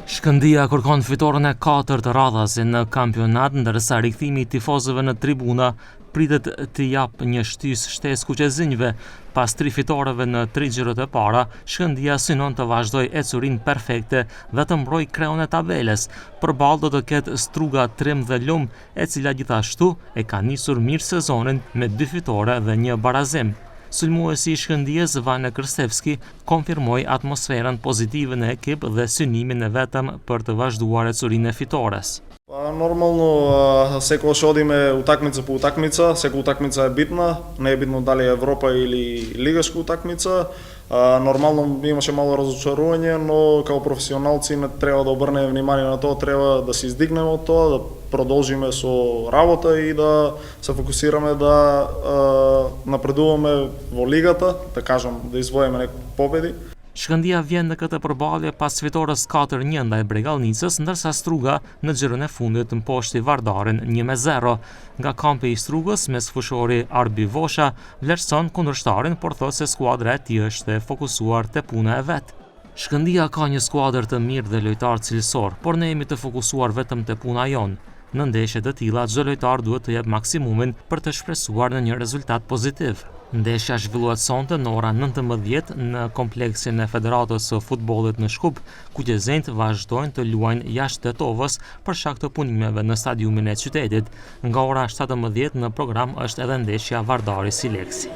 Shkëndia kërkon fitoren e 4 të radhës në kampionat, ndërsa rikthimi i tifozëve në tribuna pritet të japë një shtesë kuqezinjve. Pas 3 fitoreve në 3 xhirot e para, Shkëndia synon të vazhdojë ecurinë perfekte dhe të mbrojë kreun e tabeles. Përballë do të ketë Struga, Trim dhe Lum, e cila gjithashtu e ka nisur mirë sezonin me 2 fitore dhe 1 barazim. Sulmuesi i Shkëndijës, Vane Krstevski, konfirmoi atmosferën pozitive në ekip dhe synimin e vetëm për të vazhduar ecurinë e fitores. Normalno, всеки одиме утакмица по утакмица, всека утакмица е битна, не е битно дали Европа или лигашка утакмица. Нормално имаше мало разочарување, но како професионалци не треба да обрнеме внимание на тоа, треба да се издигнеме од тоа, да продолжиме со работа и да се фокусираме да напредуваме во лигата, да кажам, да извоиме некои победи. Shkëndia vjen në këtë përballje pas fitores 4-1 ndaj Bregallnicës, ndërsa Struga në xhirën e fundit mposhti Vardarin 1-0. Nga kampi i Strugës, mesfushori Arbi Vosha vlerëson kundërshtarin, por thotë se skuadra e tij është e fokusuar te puna e vet. Shkëndia ka një skuadër të mirë dhe lojtar cilësor, por ne jemi të fokusuar vetëm te puna jon. Në ndeshje të tilla, çdo lojtar duhet të jep maksimumin për të shpresuar në një rezultat pozitiv. Ndeshja zhvillohet sonte në orën 19 në kompleksin e Federatës së Futbollit në Shkup, ku qezënjtë vazhdojnë të luajnë jashtë Tetovës për shkak të punimeve në stadiumin e qytetit. Nga ora 17 në program është edhe ndeshja Vardari Sileksi.